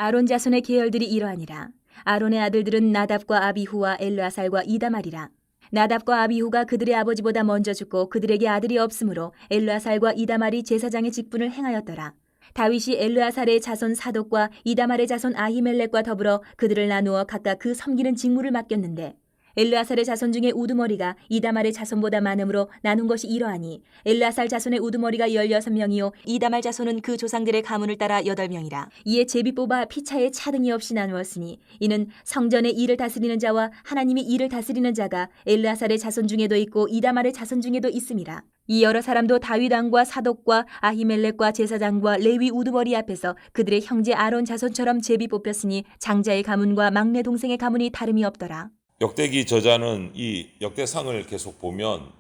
아론 자손의 계열들이 이러하니라. 아론의 아들들은 나답과 아비후와 엘르아살과 이다말이라. 나답과 아비후가 그들의 아버지보다 먼저 죽고 그들에게 아들이 없으므로 엘르아살과 이다말이 제사장의 직분을 행하였더라. 다윗이 엘르아살의 자손 사독과 이다말의 자손 아히멜렉과 더불어 그들을 나누어 각각 그 섬기는 직무를 맡겼는데 엘르아살의 자손 중에 우두머리가 이다말의 자손보다 많으므로 나눈 것이 이러하니 엘르아살 자손의 우두머리가 16명이요 이다말 자손은 그 조상들의 가문을 따라 8명이라. 이에 제비 뽑아 피차에 차등이 없이 나누었으니 이는 성전의 일을 다스리는 자와 하나님이 일을 다스리는 자가 엘르아살의 자손 중에도 있고 이다말의 자손 중에도 있음이라. 이 여러 사람도 다윗 왕과 사독과 아히멜렉과 제사장과 레위 우두머리 앞에서 그들의 형제 아론 자손처럼 제비 뽑혔으니 장자의 가문과 막내 동생의 가문이 다름이 없더라. 역대기 저자는 이 역대상을 계속 보면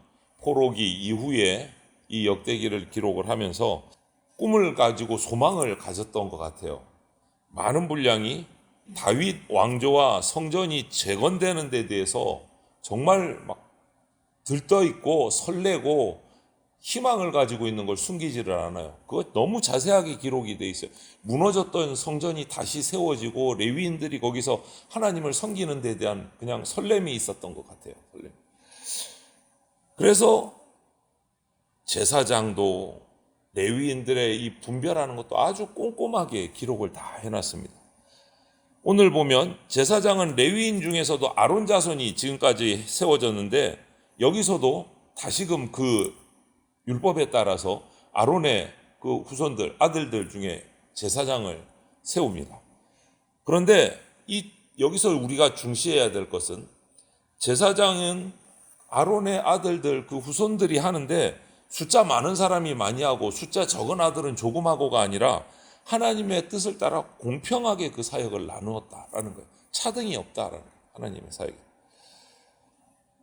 포로기 이후에 이 역대기를 기록을 하면서 꿈을 가지고 소망을 가졌던 것 같아요. 많은 분량이 다윗 왕조와 성전이 재건되는 데 대해서 정말 막 들떠있고 설레고 희망을 가지고 있는 걸 숨기지를 않아요. 그거 너무 자세하게 기록이 돼 있어요. 무너졌던 성전이 다시 세워지고 레위인들이 거기서 하나님을 섬기는 데 대한 그냥 설렘이 있었던 것 같아요. 설렘. 그래서 제사장도 레위인들의 이 분별하는 것도 아주 꼼꼼하게 기록을 다 해놨습니다. 오늘 보면 제사장은 레위인 중에서도 아론 자손이 지금까지 세워졌는데 여기서도 다시금 그 율법에 따라서 아론의 그 후손들, 아들들 중에 제사장을 세웁니다. 그런데 여기서 우리가 중시해야 될 것은 제사장은 아론의 아들들, 그 후손들이 하는데 숫자 많은 사람이 많이 하고 숫자 적은 아들은 조금 하고가 아니라 하나님의 뜻을 따라 공평하게 그 사역을 나누었다라는 거예요. 차등이 없다라는 거예요. 하나님의 사역이.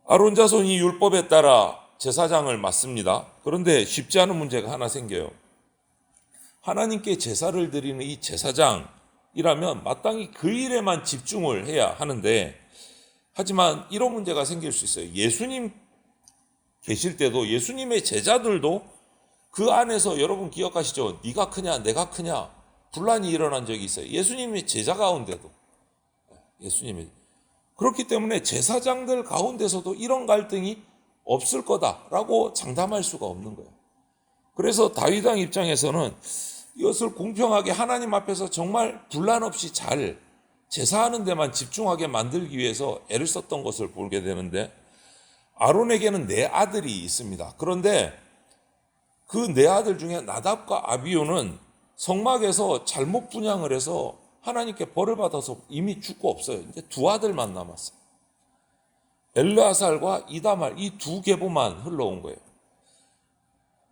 아론 자손이 율법에 따라 제사장을 맡습니다. 그런데 쉽지 않은 문제가 하나 생겨요. 하나님께 제사를 드리는 이 제사장이라면 마땅히 그 일에만 집중을 해야 하는데 하지만 이런 문제가 생길 수 있어요. 예수님 계실 때도 예수님의 제자들도 그 안에서 여러분 기억하시죠? 네가 크냐 내가 크냐 분란이 일어난 적이 있어요. 예수님의 제자 가운데도. 예수님의. 그렇기 때문에 제사장들 가운데서도 이런 갈등이 없을 거다라고 장담할 수가 없는 거예요. 그래서 다윗 왕 입장에서는 이것을 공평하게 하나님 앞에서 정말 분란 없이 잘 제사하는 데만 집중하게 만들기 위해서 애를 썼던 것을 보게 되는데 아론에게는 네 아들이 있습니다. 그런데 그 네 아들 중에 나답과 아비후는 성막에서 잘못 분향을 해서 하나님께 벌을 받아서 이미 죽고 없어요. 이제 두 아들만 남았어요. 엘르아살과 이다말 이 두 계보만 흘러온 거예요.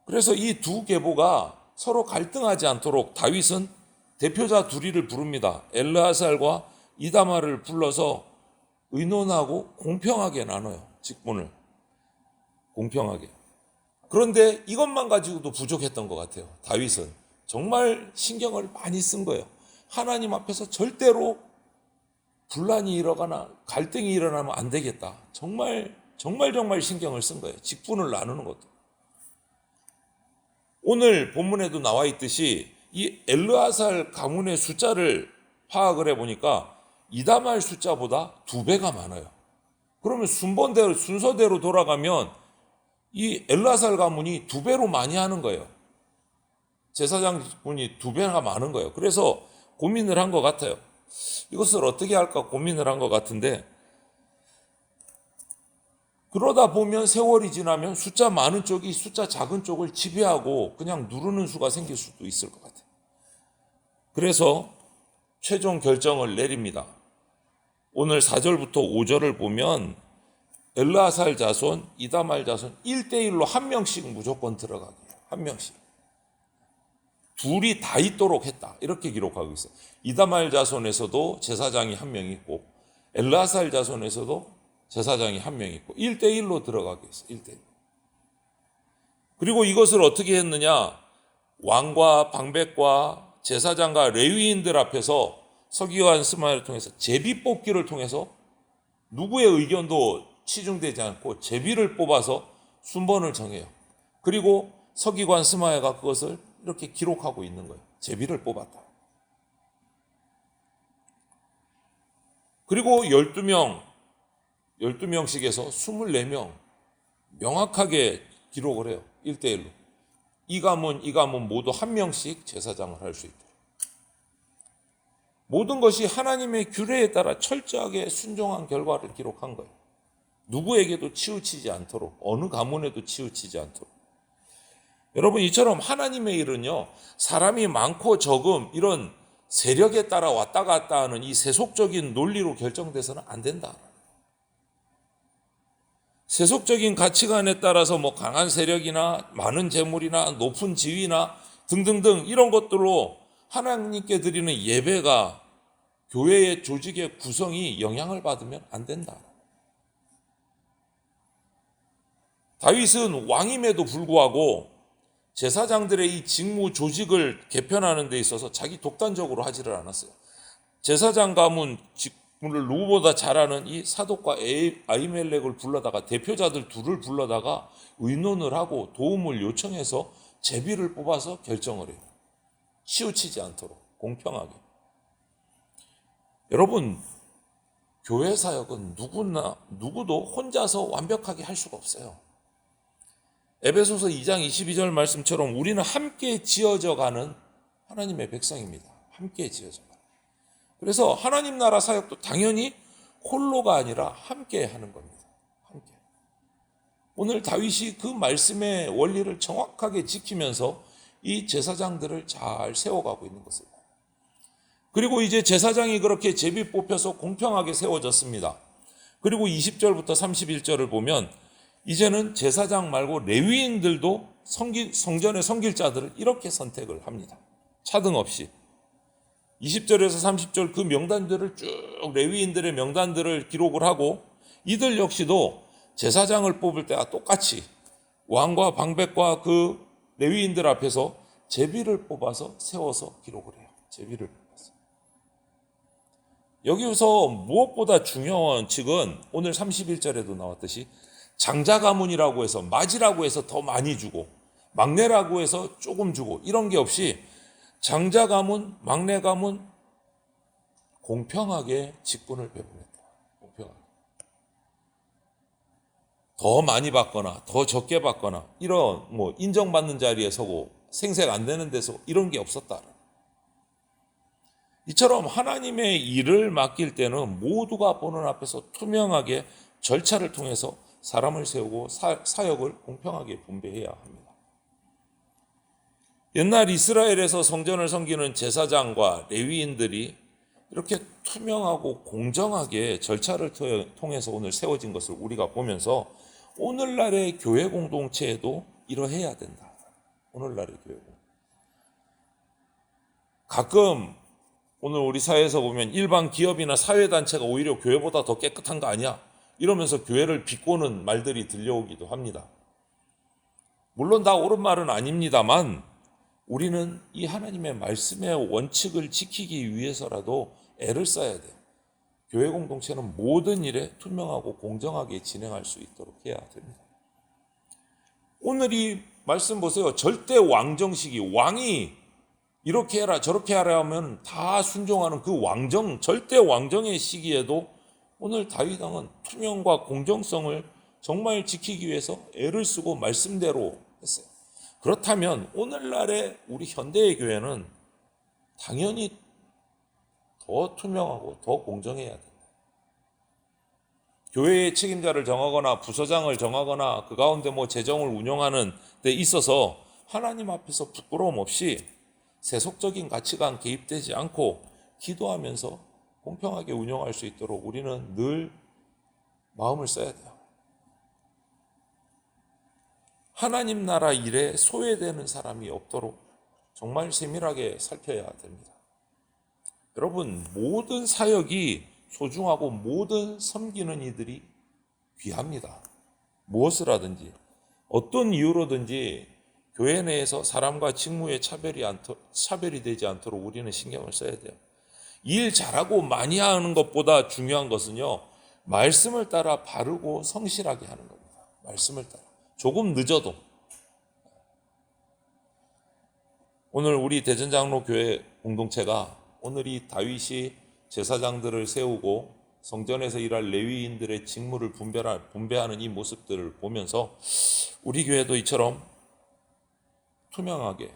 그래서 이 두 계보가 서로 갈등하지 않도록 다윗은 대표자 둘이를 부릅니다. 엘르아살과 이다말을 불러서 의논하고 공평하게 나눠요. 직분을 공평하게. 그런데 이것만 가지고도 부족했던 것 같아요. 다윗은 정말 신경을 많이 쓴 거예요. 하나님 앞에서 절대로 분란이 일어나거나 갈등이 일어나면 안 되겠다. 정말 신경을 쓴 거예요. 직분을 나누는 것도. 오늘 본문에도 나와 있듯이 이 엘르아살 가문의 숫자를 파악을 해보니까 이다말 숫자보다 2배가 많아요. 그러면 순서대로 돌아가면 이 엘르아살 가문이 2배로 많이 하는 거예요. 제사장분이 2배가 많은 거예요. 그래서 고민을 한 것 같아요. 이것을 어떻게 할까 고민을 한 것 같은데 그러다 보면 세월이 지나면 숫자 많은 쪽이 숫자 작은 쪽을 지배하고 그냥 누르는 수가 생길 수도 있을 것 같아요. 그래서 최종 결정을 내립니다. 오늘 4절부터 5절을 보면 엘르아살 자손, 이다말 자손 1대1로 한 명씩 무조건 들어가게 해요. 한 명씩. 둘이 다 있도록 했다. 이렇게 기록하고 있어요. 이다말 자손에서도 제사장이 한 명 있고 엘르아살 자손에서도 제사장이 한 명 있고 1대1로 들어가게 했어요. 1대1. 그리고 이것을 어떻게 했느냐? 왕과 방백과 제사장과 레위인들 앞에서 서기관 스마야를 통해서 제비 뽑기를 통해서 누구의 의견도 치중되지 않고 제비를 뽑아서 순번을 정해요. 그리고 서기관 스마야가 그것을 이렇게 기록하고 있는 거예요. 제비를 뽑았다. 그리고 12명씩에서 24명 명확하게 기록을 해요. 1대1로. 이 가문 모두 한 명씩 제사장을 할 수 있도록. 모든 것이 하나님의 규례에 따라 철저하게 순종한 결과를 기록한 거예요. 누구에게도 치우치지 않도록, 어느 가문에도 치우치지 않도록. 여러분, 이처럼 하나님의 일은요, 사람이 많고 적음 이런 세력에 따라 왔다 갔다 하는 이 세속적인 논리로 결정돼서는 안 된다. 세속적인 가치관에 따라서 강한 세력이나 많은 재물이나 높은 지위나 등등등 이런 것들로 하나님께 드리는 예배가 교회의 조직의 구성이 영향을 받으면 안 된다. 다윗은 왕임에도 불구하고 제사장들의 이 직무 조직을 개편하는 데 있어서 자기 독단적으로 하지를 않았어요. 제사장 가문 직무를 누구보다 잘하는 이 사독과 아히멜렉을 불러다가 대표자들 둘을 불러다가 의논을 하고 도움을 요청해서 제비를 뽑아서 결정을 해요. 치우치지 않도록 공평하게. 여러분, 교회 사역은 누구도 혼자서 완벽하게 할 수가 없어요. 에베소서 2장 22절 말씀처럼 우리는 함께 지어져 가는 하나님의 백성입니다. 함께 지어져 가는. 그래서 하나님 나라 사역도 당연히 홀로가 아니라 함께 하는 겁니다. 함께. 오늘 다윗이 그 말씀의 원리를 정확하게 지키면서 이 제사장들을 잘 세워가고 있는 것입니다. 그리고 이제 제사장이 그렇게 제비 뽑혀서 공평하게 세워졌습니다. 그리고 20절부터 31절을 보면 이제는 제사장 말고 레위인들도 성전의 섬길 자들을 이렇게 선택을 합니다. 차등 없이. 20절에서 30절 그 명단들을 쭉 레위인들의 명단들을 기록을 하고 이들 역시도 제사장을 뽑을 때와 똑같이 왕과 방백과 그 레위인들 앞에서 제비를 뽑아서 세워서 기록을 해요. 제비를 뽑아서. 여기서 무엇보다 중요한 원칙은 오늘 31절에도 나왔듯이 장자 가문이라고 해서 맞이라고 해서 더 많이 주고 막내라고 해서 조금 주고 이런 게 없이 장자 가문, 막내 가문 공평하게 직분을 배분했다. 공평하게. 더 많이 받거나 더 적게 받거나 이런 인정받는 자리에 서고 생색 안 되는 데서 이런 게 없었다. 이처럼 하나님의 일을 맡길 때는 모두가 보는 앞에서 투명하게 절차를 통해서 사람을 세우고 사역을 공평하게 분배해야 합니다. 옛날 이스라엘에서 성전을 섬기는 제사장과 레위인들이 이렇게 투명하고 공정하게 절차를 통해서 오늘 세워진 것을 우리가 보면서 오늘날의 교회 공동체에도 이러해야 된다. 오늘날의 교회 공동체. 가끔 오늘 우리 사회에서 보면 일반 기업이나 사회단체가 오히려 교회보다 더 깨끗한 거 아니야? 이러면서 교회를 비꼬는 말들이 들려오기도 합니다. 물론 다 옳은 말은 아닙니다만 우리는 이 하나님의 말씀의 원칙을 지키기 위해서라도 애를 써야 돼요. 교회 공동체는 모든 일에 투명하고 공정하게 진행할 수 있도록 해야 됩니다. 오늘 이 말씀 보세요. 절대 왕정시기, 왕이 이렇게 해라 저렇게 하라 하면 다 순종하는 그 절대 왕정의 시기에도 오늘 다윗 왕은 투명과 공정성을 정말 지키기 위해서 애를 쓰고 말씀대로 했어요. 그렇다면 오늘날의 우리 현대의 교회는 당연히 더 투명하고 더 공정해야 된다. 교회의 책임자를 정하거나 부서장을 정하거나 그 가운데 재정을 운영하는 데 있어서 하나님 앞에서 부끄러움 없이 세속적인 가치관 개입되지 않고 기도하면서 공평하게 운영할 수 있도록 우리는 늘 마음을 써야 돼요. 하나님 나라 일에 소외되는 사람이 없도록 정말 세밀하게 살펴야 됩니다. 여러분, 모든 사역이 소중하고 모든 섬기는 이들이 귀합니다. 무엇을 하든지 어떤 이유로든지 교회 내에서 사람과 직무의 차별이 되지 않도록 우리는 신경을 써야 돼요. 일 잘하고 많이 하는 것보다 중요한 것은요, 말씀을 따라 바르고 성실하게 하는 겁니다. 말씀을 따라. 조금 늦어도. 오늘 우리 대전장로교회 공동체가 오늘 이 다윗이 제사장들을 세우고 성전에서 일할 레위인들의 직무를 분배하는 이 모습들을 보면서 우리 교회도 이처럼 투명하게,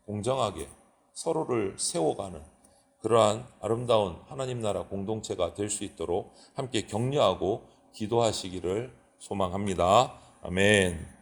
공정하게 서로를 세워가는 그러한 아름다운 하나님 나라 공동체가 될 수 있도록 함께 격려하고 기도하시기를 소망합니다. 아멘.